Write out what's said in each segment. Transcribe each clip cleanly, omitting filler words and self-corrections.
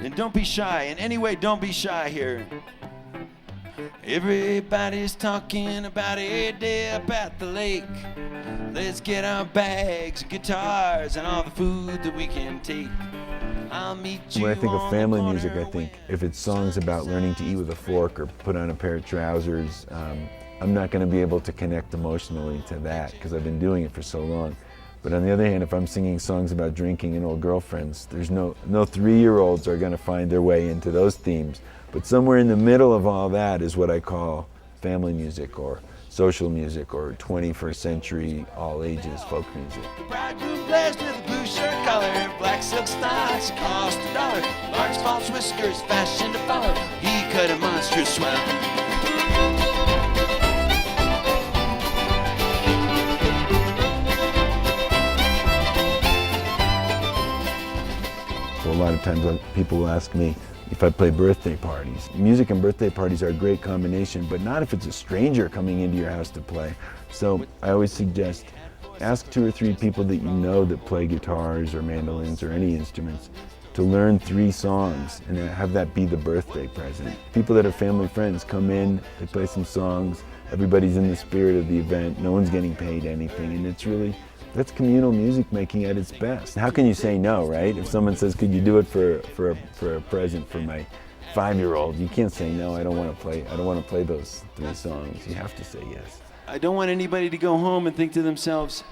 And don't be shy. In any way, don't be shy here. Everybody's talking about a day up at the lake. Let's get our bags, guitars, and all the food that we can take. I'll meet you. When I think on of the family corner music, I think if it's songs about learning to eat with a fork or put on a pair of trousers, I'm not going to be able to connect emotionally to that because I've been doing it for so long. But on the other hand, if I'm singing songs about drinking and old girlfriends, there's no 3-year-olds are going to find their way into those themes. But somewhere in the middle of all that is what I call family music or social music or 21st century all ages folk music. Bridegroom blessed with a blue shirt collar, black silk stockings cost $1, large false whiskers fashioned to follow. He cut a monstrous swell. So a lot of times people will ask me if I play birthday parties. Music and birthday parties are a great combination, but not if it's a stranger coming into your house to play. So I always suggest ask 2 or 3 people that you know that play guitars or mandolins or any instruments to learn 3 songs and have that be the birthday present. People that are family friends come in, they play some songs, everybody's in the spirit of the event, no one's getting paid anything, and it's really, that's communal music making at its best. How can you say no, right? If someone says, could you do it for a present for my 5-year-old, you can't say no, I don't want to play those 3 songs. You have to say yes. I don't want anybody to go home and think to themselves,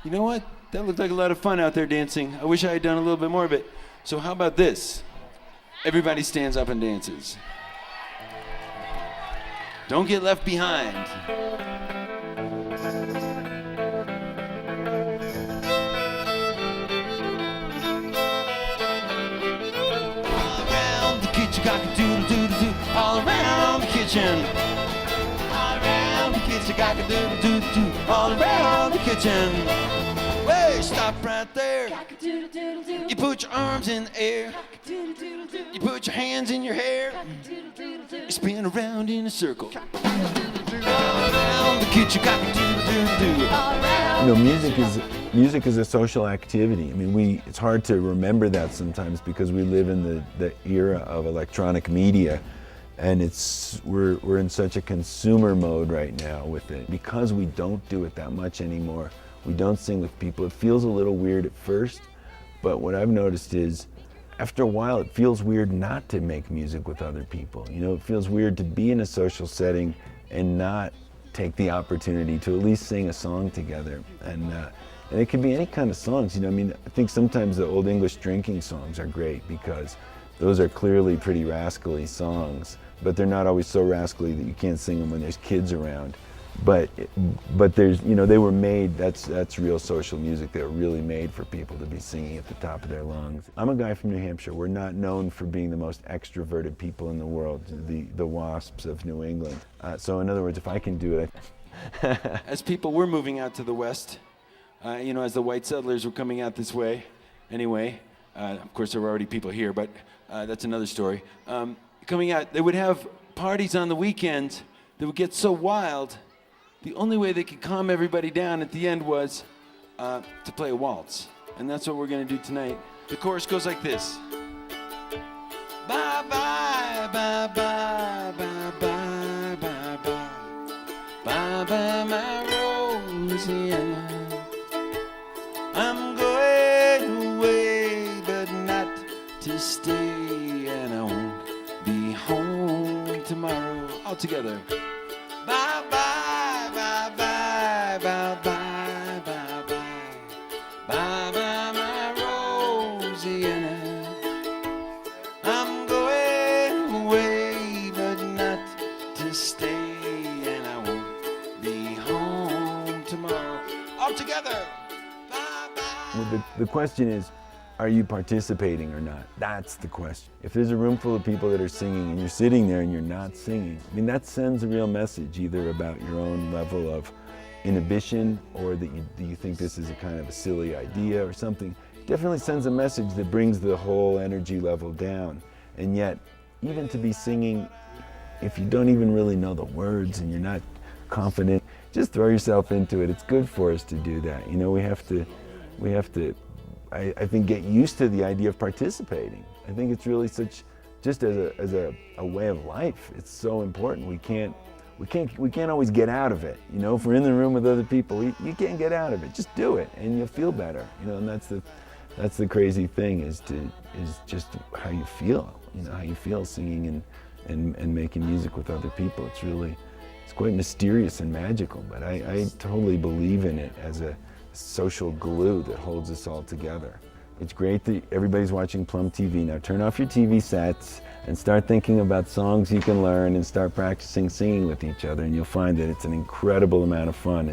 you know what? That looked like a lot of fun out there dancing. I wish I had done a little bit more of it. So how about this? Everybody stands up and dances. Don't get left behind. Cock-a-doodle-doodle-doo, all around the kitchen. All around the kitchen, cock-a-doodle-doodle-doo, all around the kitchen. Hey, stop right there. You put your arms in the air. You put your hands in your hair. You spin around in a circle. All around the kitchen, cock-a-doodle-doodle-doo. You know, music is a social activity. I mean, it's hard to remember that sometimes because we live in the era of electronic media, and we're in such a consumer mode right now with it. Because we don't do it that much anymore, we don't sing with people. It feels a little weird at first, but what I've noticed is after a while it feels weird not to make music with other people. You know, it feels weird to be in a social setting and not take the opportunity to at least sing a song together. And it can be any kind of songs, you know. I mean, I think sometimes the old English drinking songs are great because those are clearly pretty rascally songs, but they're not always so rascally that you can't sing them when there's kids around. But there's, you know, they were made, that's real social music. They were really made for people to be singing at the top of their lungs. I'm a guy from New Hampshire. We're not known for being the most extroverted people in the world, the wasps of New England. So in other words, if I can do it. As people were moving out to the west, you know, as the white settlers were coming out this way, anyway, of course there were already people here, but that's another story. Coming out, they would have parties on the weekends that would get so wild. The only way they could calm everybody down at the end was to play a waltz. And that's what we're going to do tonight. The chorus goes like this. Bye, bye, bye, bye, bye, bye, bye, bye. Bye, bye, my Louisiana. I'm going away, but not to stay. And I won't be home tomorrow. All together. Bye, bye. The question is, are you participating or not? That's the question. If there's a room full of people that are singing and you're sitting there and you're not singing, I mean, that sends a real message either about your own level of inhibition or that you think this is a kind of a silly idea or something. It definitely sends a message that brings the whole energy level down. And yet, even to be singing, if you don't even really know the words and you're not confident, just throw yourself into it. It's good for us to do that. You know, we have to, I think, get used to the idea of participating. I think it's really such, just as a way of life, it's so important. We can't always get out of it. You know, if we're in the room with other people, you can't get out of it. Just do it, and you'll feel better. You know, and that's the crazy thing is just how you feel. You know, how you feel singing and making music with other people. It's quite mysterious and magical. But I totally believe in it as a social glue that holds us all together. It's great that everybody's watching Plum TV. Now turn off your TV sets and start thinking about songs you can learn and start practicing singing with each other, and you'll find that it's an incredible amount of fun.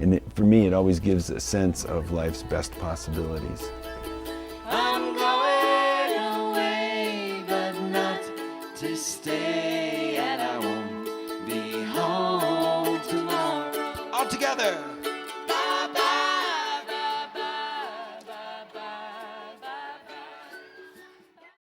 And for me, it always gives a sense of life's best possibilities.